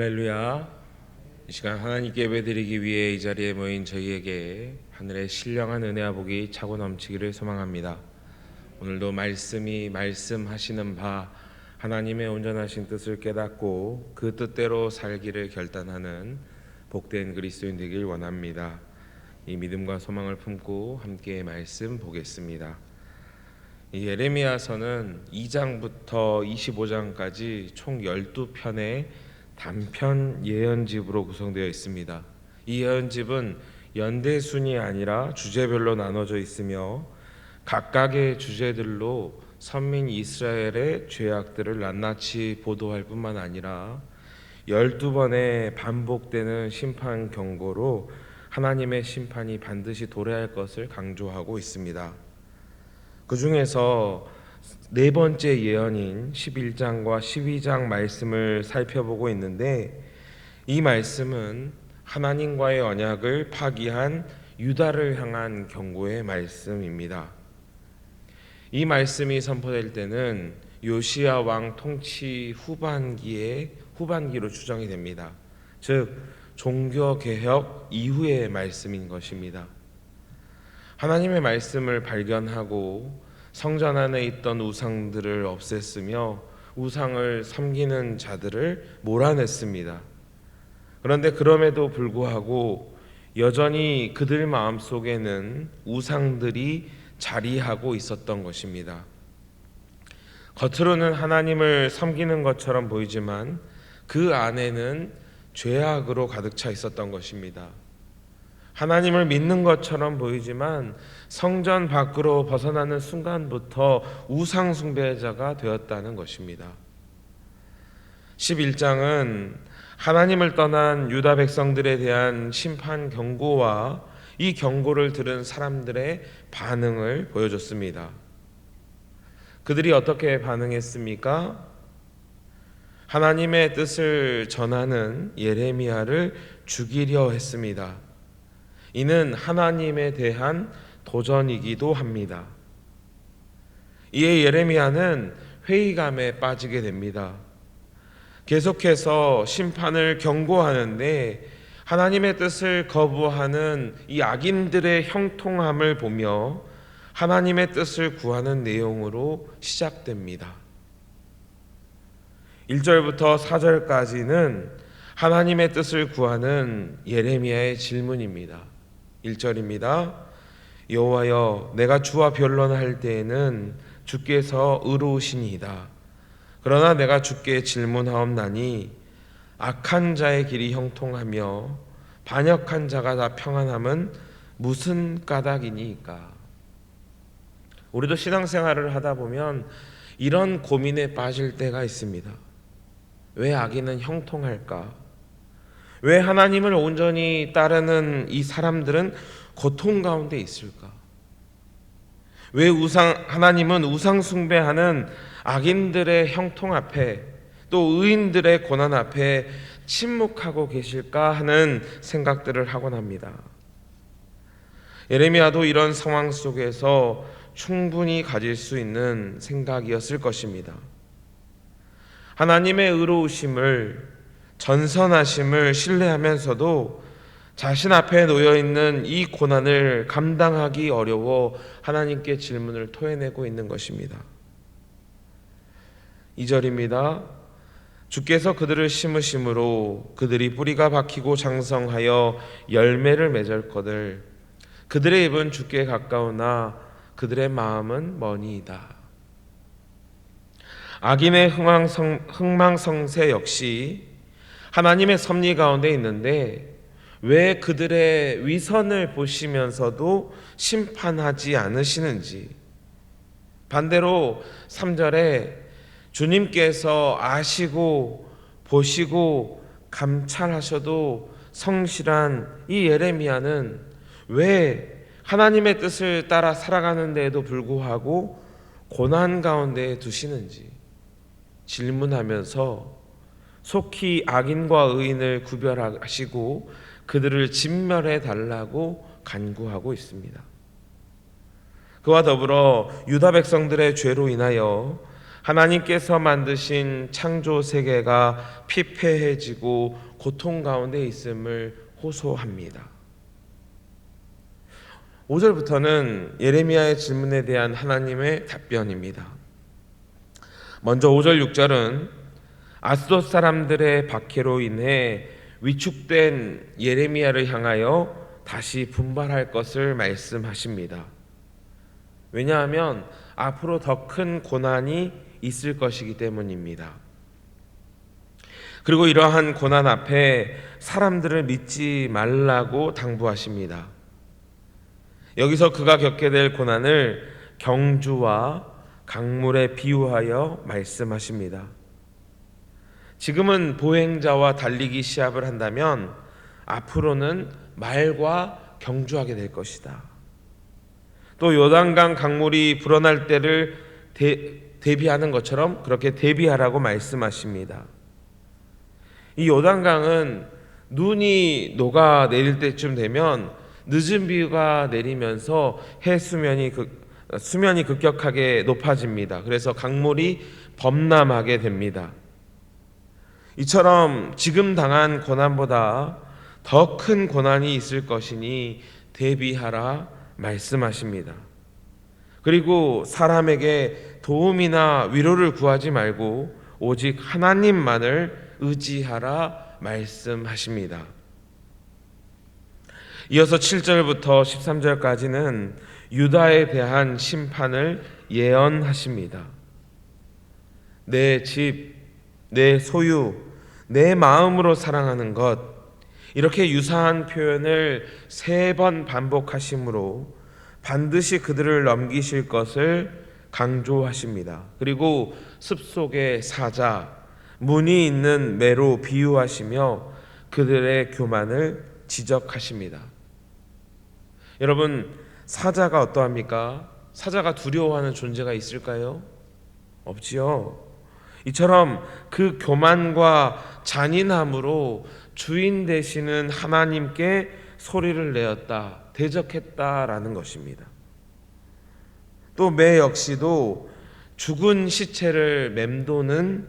할렐루야. 이 시간 하나님께 예배드리기 위해 이 자리에 모인 저희에게 하늘의 신령한 은혜와 복이 차고 넘치기를 소망합니다. 오늘도 말씀이 말씀하시는 바 하나님의 온전하신 뜻을 깨닫고 그 뜻대로 살기를 결단하는 복된 그리스도인 되길 원합니다. 이 믿음과 소망을 품고 함께 말씀 보겠습니다. 이 예레미야서는 2장부터 25장까지 총 12편의 단편 예언집으로 구성되어 있습니다. 이 예언집은 연대순이 아니라 주제별로 나눠져 있으며 각각의 주제들로 선민 이스라엘의 죄악들을 낱낱이 보도할 뿐만 아니라 12번의 반복되는 심판 경고로 하나님의 심판이 반드시 도래할 것을 강조하고 있습니다. 그 중에서 네 번째 예언인 11장과 12장 말씀을 살펴보고 있는데, 이 말씀은 하나님과의 언약을 파기한 유다를 향한 경고의 말씀입니다. 이 말씀이 선포될 때는 요시야 왕 통치 후반기로 추정이 됩니다. 즉 종교개혁 이후의 말씀인 것입니다. 하나님의 말씀을 발견하고 성전 안에 있던 우상들을 없앴으며 우상을 섬기는 자들을 몰아냈습니다. 그런데 그럼에도 불구하고 여전히 그들 마음속에는 우상들이 자리하고 있었던 것입니다. 겉으로는 하나님을 섬기는 것처럼 보이지만 그 안에는 죄악으로 가득 차 있었던 것입니다. 하나님을 믿는 것처럼 보이지만 성전 밖으로 벗어나는 순간부터 우상 숭배자가 되었다는 것입니다. 11장은 하나님을 떠난 유다 백성들에 대한 심판 경고와 이 경고를 들은 사람들의 반응을 보여줬습니다. 그들이 어떻게 반응했습니까? 하나님의 뜻을 전하는 예레미야를 죽이려 했습니다. 이는 하나님에 대한 도전이기도 합니다. 이에 예레미야는 회의감에 빠지게 됩니다. 계속해서 심판을 경고하는데 하나님의 뜻을 거부하는 이 악인들의 형통함을 보며 하나님의 뜻을 구하는 내용으로 시작됩니다. 1절부터 4절까지는 하나님의 뜻을 구하는 예레미야의 질문입니다. 1절입니다. 여호와여, 내가 주와 변론할 때에는 주께서 의로우시니이다. 그러나 내가 주께 질문하옵나니 악한 자의 길이 형통하며 반역한 자가 다 평안함은 무슨 까닭이니까? 우리도 신앙생활을 하다 보면 이런 고민에 빠질 때가 있습니다. 왜 악인은 형통할까? 왜 하나님을 온전히 따르는 이 사람들은 고통 가운데 있을까? 왜 하나님은 우상 숭배하는 악인들의 형통 앞에 또 의인들의 고난 앞에 침묵하고 계실까 하는 생각들을 하곤 합니다. 예레미야도 이런 상황 속에서 충분히 가질 수 있는 생각이었을 것입니다. 하나님의 의로우심을, 전선하심을 신뢰하면서도 자신 앞에 놓여있는 이 고난을 감당하기 어려워 하나님께 질문을 토해내고 있는 것입니다. 2절입니다. 주께서 그들을 심으심으로 그들이 뿌리가 박히고 장성하여 열매를 맺을거늘 그들의 입은 주께 가까우나 그들의 마음은 머니이다. 악인의 흥망성쇠 역시 하나님의 섭리 가운데 있는데 왜 그들의 위선을 보시면서도 심판하지 않으시는지, 반대로 3절에 주님께서 아시고 보시고 감찰하셔도 성실한 이 예레미야는 왜 하나님의 뜻을 따라 살아가는 데에도 불구하고 고난 가운데 두시는지 질문하면서 속히 악인과 의인을 구별하시고 그들을 진멸해 달라고 간구하고 있습니다. 그와 더불어 유다 백성들의 죄로 인하여 하나님께서 만드신 창조 세계가 피폐해지고 고통 가운데 있음을 호소합니다. 5절부터는 예레미야의 질문에 대한 하나님의 답변입니다. 먼저 5절 6절은 아스돗 사람들의 박해로 인해 위축된 예레미야를 향하여 다시 분발할 것을 말씀하십니다. 왜냐하면 앞으로 더 큰 고난이 있을 것이기 때문입니다. 그리고 이러한 고난 앞에 사람들을 믿지 말라고 당부하십니다. 여기서 그가 겪게 될 고난을 경주와 강물에 비유하여 말씀하십니다. 지금은 보행자와 달리기 시합을 한다면 앞으로는 말과 경주하게 될 것이다. 또 요단강 강물이 불어날 때를 대비하는 것처럼 그렇게 대비하라고 말씀하십니다. 이 요단강은 눈이 녹아 내릴 때쯤 되면 늦은 비가 내리면서 수면이 급격하게 높아집니다. 그래서 강물이 범람하게 됩니다. 이처럼 지금 당한 고난보다 더 큰 고난이 있을 것이니 대비하라 말씀하십니다. 그리고 사람에게 도움이나 위로를 구하지 말고 오직 하나님만을 의지하라 말씀하십니다. 이어서 7절부터 13절까지는 유다에 대한 심판을 예언하십니다. 내 집, 내 소유, 내 마음으로 사랑하는 것, 이렇게 유사한 표현을 3번 반복하심으로 반드시 그들을 넘기실 것을 강조하십니다. 그리고 습속의 사자, 문이 있는 매로 비유하시며 그들의 교만을 지적하십니다. 여러분, 사자가 어떠합니까? 사자가 두려워하는 존재가 있을까요? 없지요. 이처럼 그 교만과 잔인함으로 주인 되시는 하나님께 소리를 내었다, 대적했다라는 것입니다. 또 매 역시도 죽은 시체를 맴도는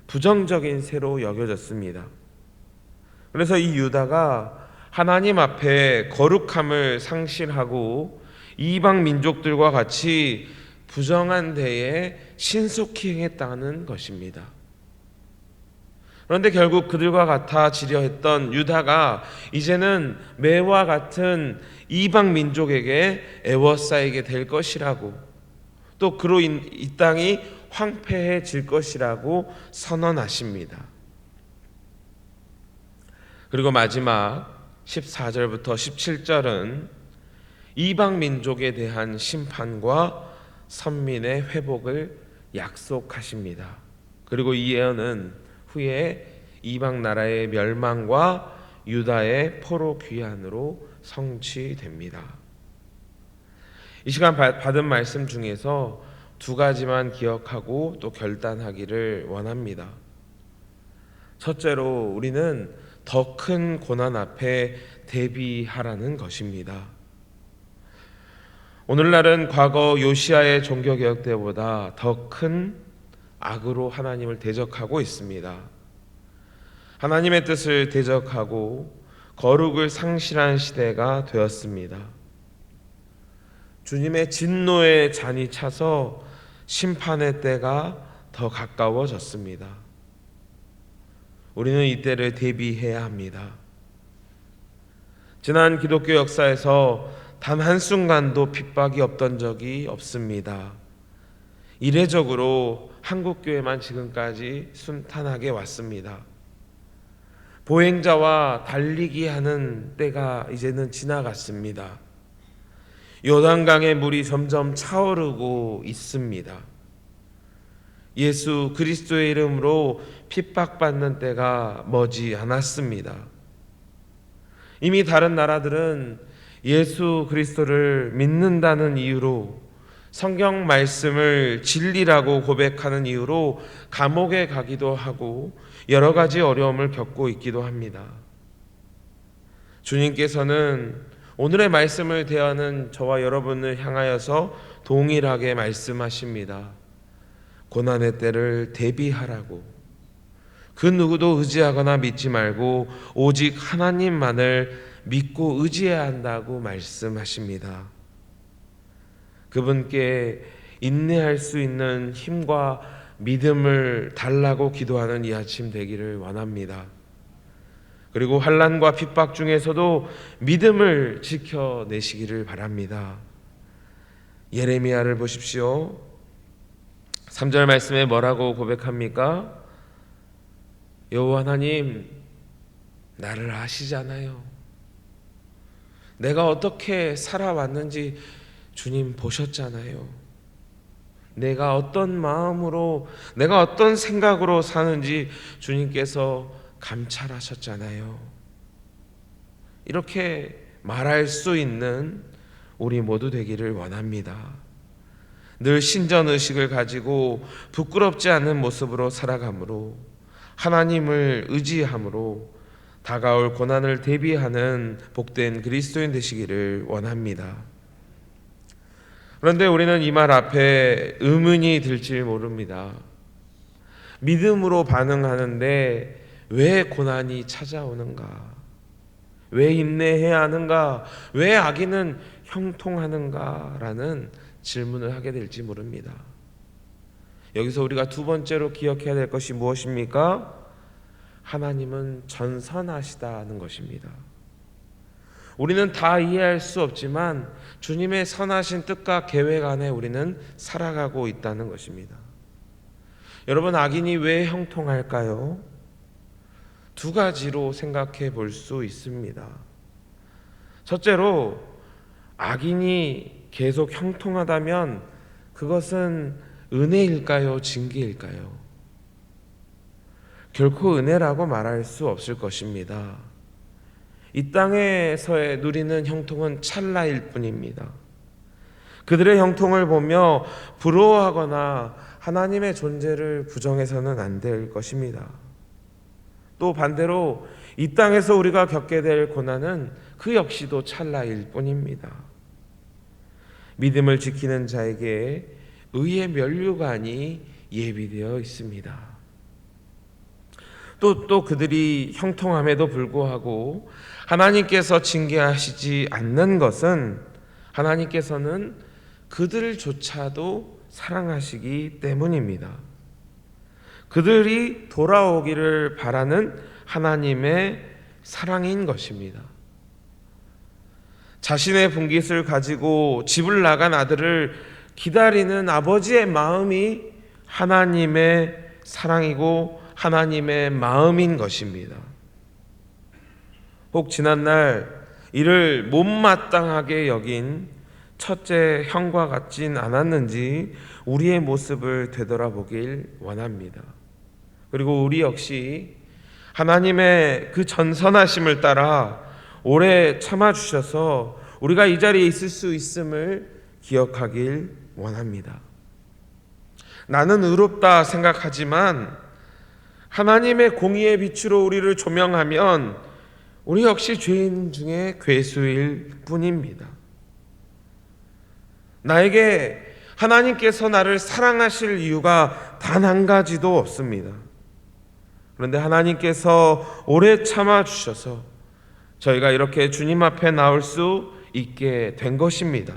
부정적인 새로 여겨졌습니다. 그래서 이 유다가 하나님 앞에 거룩함을 상실하고 이방 민족들과 같이 부정한 데에 신속히 행했다는 것입니다. 그런데 결국 그들과 같아지려 했던 유다가 이제는 매와 같은 이방 민족에게 애워싸이게 될 것이라고, 또 그로 이 땅이 황폐해질 것이라고 선언하십니다. 그리고 마지막 14절부터 17절은 이방 민족에 대한 심판과 선민의 회복을 약속하십니다. 그리고 이 예언은 후에 이방 나라의 멸망과 유다의 포로 귀환으로 성취됩니다. 이 시간 받은 말씀 중에서 2가지만 기억하고 또 결단하기를 원합니다. 첫째로 우리는 더 큰 고난 앞에 대비하라는 것입니다. 오늘날은 과거 요시야의 종교개혁 때보다 더 큰 악으로 하나님을 대적하고 있습니다. 하나님의 뜻을 대적하고 거룩을 상실한 시대가 되었습니다. 주님의 진노의 잔이 차서 심판의 때가 더 가까워졌습니다. 우리는 이때를 대비해야 합니다. 지난 기독교 역사에서 단 한순간도 핍박이 없던 적이 없습니다. 이례적으로 한국교회만 지금까지 순탄하게 왔습니다. 보행자와 달리기 하는 때가 이제는 지나갔습니다. 요단강의 물이 점점 차오르고 있습니다. 예수 그리스도의 이름으로 핍박받는 때가 머지 않았습니다. 이미 다른 나라들은 예수 그리스도를 믿는다는 이유로, 성경 말씀을 진리라고 고백하는 이유로 감옥에 가기도 하고 여러 가지 어려움을 겪고 있기도 합니다. 주님께서는 오늘의 말씀을 대하는 저와 여러분을 향하여서 동일하게 말씀하십니다. 고난의 때를 대비하라고, 그 누구도 의지하거나 믿지 말고 오직 하나님만을 믿고 의지해야 한다고 말씀하십니다. 그분께 인내할 수 있는 힘과 믿음을 달라고 기도하는 이 아침 되기를 원합니다. 그리고 환난과 핍박 중에서도 믿음을 지켜내시기를 바랍니다. 예레미야를 보십시오. 3절 말씀에 뭐라고 고백합니까? 여호와 하나님, 나를 아시잖아요. 내가 어떻게 살아왔는지 주님 보셨잖아요. 내가 어떤 마음으로, 내가 어떤 생각으로 사는지 주님께서 감찰하셨잖아요. 이렇게 말할 수 있는 우리 모두 되기를 원합니다. 늘 신전의식을 가지고 부끄럽지 않은 모습으로 살아가므로, 하나님을 의지함으로 다가올 고난을 대비하는 복된 그리스도인 되시기를 원합니다. 그런데 우리는 이 말 앞에 의문이 들지 모릅니다. 믿음으로 반응하는데 왜 고난이 찾아오는가? 왜 인내해야 하는가? 왜 악인은 형통하는가? 라는 질문을 하게 될지 모릅니다. 여기서 우리가 두 번째로 기억해야 될 것이 무엇입니까? 하나님은 전선하시다는 것입니다. 우리는 다 이해할 수 없지만 주님의 선하신 뜻과 계획 안에 우리는 살아가고 있다는 것입니다. 여러분, 악인이 왜 형통할까요? 두 가지로 생각해 볼 수 있습니다. 첫째로, 악인이 계속 형통하다면 그것은 은혜일까요? 징계일까요? 결코 은혜라고 말할 수 없을 것입니다. 이 땅에서의 누리는 형통은 찰나일 뿐입니다. 그들의 형통을 보며 부러워하거나 하나님의 존재를 부정해서는 안 될 것입니다. 또 반대로 이 땅에서 우리가 겪게 될 고난은 그 역시도 찰나일 뿐입니다. 믿음을 지키는 자에게 의의 면류관이 예비되어 있습니다. 또 그들이 형통함에도 불구하고 하나님께서 징계하시지 않는 것은 하나님께서는 그들조차도 사랑하시기 때문입니다. 그들이 돌아오기를 바라는 하나님의 사랑인 것입니다. 자신의 분깃을 가지고 집을 나간 아들을 기다리는 아버지의 마음이 하나님의 사랑이고 하나님의 마음인 것입니다. 혹 지난날 이를 못마땅하게 여긴 첫째 형과 같진 않았는지 우리의 모습을 되돌아보길 원합니다. 그리고 우리 역시 하나님의 그 전선하심을 따라 오래 참아주셔서 우리가 이 자리에 있을 수 있음을 기억하길 원합니다. 나는 의롭다 생각하지만 하나님의 공의의 빛으로 우리를 조명하면 우리 역시 죄인 중에 괴수일 뿐입니다. 나에게 하나님께서 나를 사랑하실 이유가 단 한 가지도 없습니다. 그런데 하나님께서 오래 참아주셔서 저희가 이렇게 주님 앞에 나올 수 있게 된 것입니다.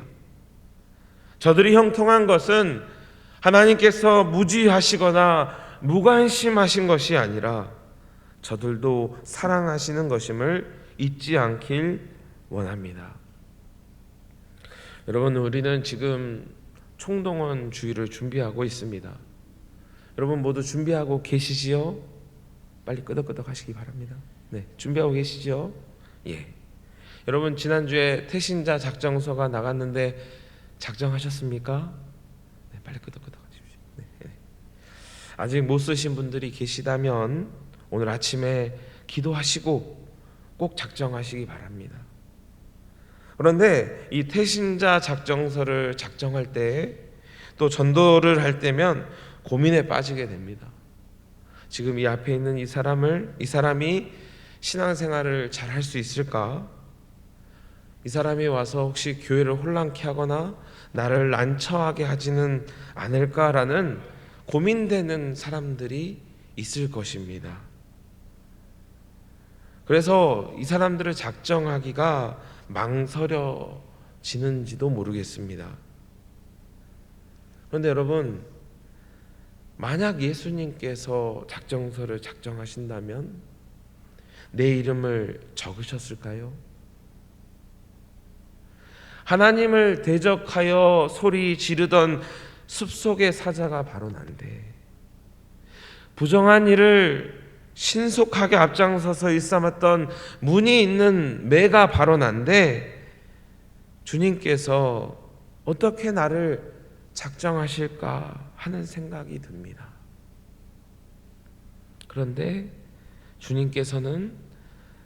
저들이 형통한 것은 하나님께서 무지하시거나 무관심하신 것이 아니라 저들도 사랑하시는 것임을 잊지 않길 원합니다. 여러분, 우리는 지금 총동원 주일을 준비하고 있습니다. 여러분 모두 준비하고 계시지요? 빨리 끄덕끄덕 하시기 바랍니다. 네, 준비하고 계시죠? 예. 여러분, 지난주에 태신자 작정서가 나갔는데 작정하셨습니까? 네, 빨리 끄덕끄덕 하십시오. 네. 아직 못 쓰신 분들이 계시다면 오늘 아침에 기도하시고 꼭 작정하시기 바랍니다. 그런데 이 태신자 작정서를 작정할 때, 또 전도를 할 때면 고민에 빠지게 됩니다. 지금 이 앞에 있는 이 사람이 신앙생활을 잘 할 수 있을까? 이 사람이 와서 혹시 교회를 혼란케 하거나 나를 난처하게 하지는 않을까라는 고민되는 사람들이 있을 것입니다. 그래서 이 사람들을 작정하기가 망설여지는지도 모르겠습니다. 그런데 여러분, 만약 예수님께서 작정서를 작정하신다면 내 이름을 적으셨을까요? 하나님을 대적하여 소리 지르던 숲속의 사자가 바로 난데, 부정한 일을 신속하게 앞장서서 일삼았던 문이 있는 매가 바로 난데, 주님께서 어떻게 나를 작정하실까 하는 생각이 듭니다. 그런데 주님께서는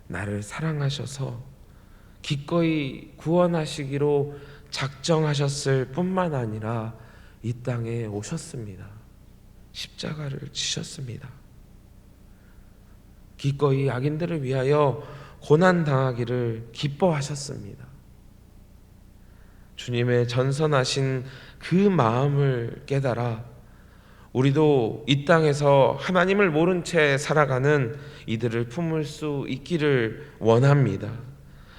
나를 사랑하셔서 기꺼이 구원하시기로 작정하셨을 뿐만 아니라 이 땅에 오셨습니다. 십자가를 지셨습니다. 기꺼이 악인들을 위하여 고난당하기를 기뻐하셨습니다. 주님의 전선하신 그 마음을 깨달아 우리도 이 땅에서 하나님을 모른 채 살아가는 이들을 품을 수 있기를 원합니다.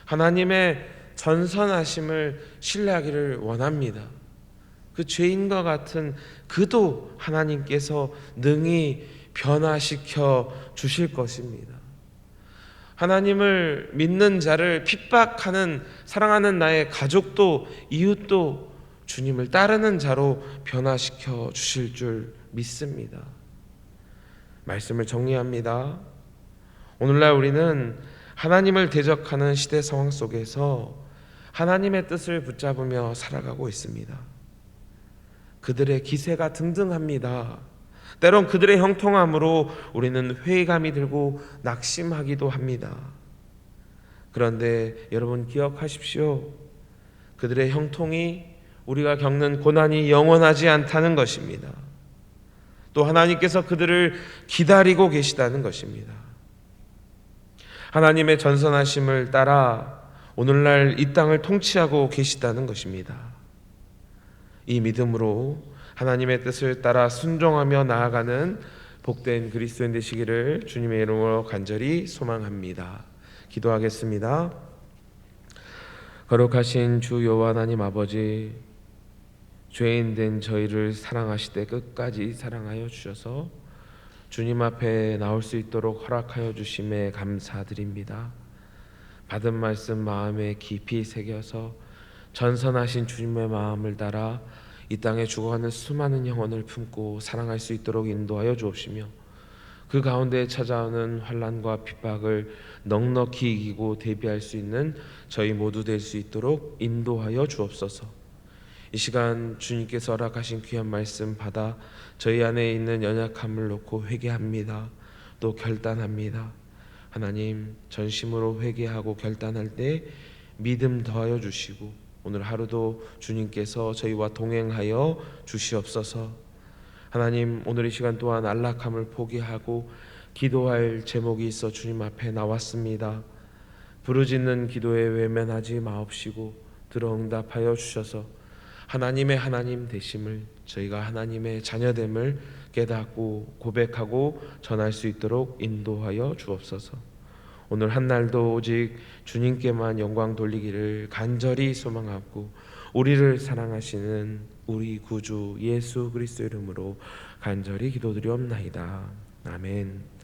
하나님의 전선하심을 신뢰하기를 원합니다. 그 죄인과 같은 그도 하나님께서 능히 변화시켜 주실 것입니다. 하나님을 믿는 자를 핍박하는 사랑하는 나의 가족도 이웃도 주님을 따르는 자로 변화시켜 주실 줄 믿습니다. 말씀을 정리합니다. 오늘날 우리는 하나님을 대적하는 시대 상황 속에서 하나님의 뜻을 붙잡으며 살아가고 있습니다. 그들의 기세가 등등합니다. 때론 그들의 형통함으로 우리는 회의감이 들고 낙심하기도 합니다. 그런데 여러분 기억하십시오. 그들의 형통이 우리가 겪는 고난이 영원하지 않다는 것입니다. 또 하나님께서 그들을 기다리고 계시다는 것입니다. 하나님의 전선하심을 따라 오늘날 이 땅을 통치하고 계시다는 것입니다. 이 믿음으로 하나님의 뜻을 따라 순종하며 나아가는 복된 그리스도인 되시기를 주님의 이름으로 간절히 소망합니다. 기도하겠습니다. 거룩하신 주 여호와 하나님 아버지, 죄인 된 저희를 사랑하시되 끝까지 사랑하여 주셔서 주님 앞에 나올 수 있도록 허락하여 주심에 감사드립니다. 받은 말씀 마음에 깊이 새겨서 전선하신 주님의 마음을 따라 이 땅에 죽어가는 수많은 영혼을 품고 사랑할 수 있도록 인도하여 주옵시며, 그 가운데 찾아오는 환난과 핍박을 넉넉히 이기고 대비할 수 있는 저희 모두 될 수 있도록 인도하여 주옵소서. 이 시간 주님께서 허락하신 귀한 말씀 받아 저희 안에 있는 연약함을 놓고 회개합니다. 또 결단합니다. 하나님, 전심으로 회개하고 결단할 때 믿음 더하여 주시고 오늘 하루도 주님께서 저희와 동행하여 주시옵소서. 하나님, 오늘 이 시간 또한 안락함을 포기하고 기도할 제목이 있어 주님 앞에 나왔습니다. 부르짖는 기도에 외면하지 마옵시고 들어 응답하여 주셔서 하나님의 하나님 되심을, 저희가 하나님의 자녀됨을 깨닫고 고백하고 전할 수 있도록 인도하여 주옵소서. 오늘 한 날도 오직 주님께만 영광 돌리기를 간절히 소망하고 우리를 사랑하시는 우리 구주 예수 그리스도 이름으로 간절히 기도드리옵나이다. 아멘.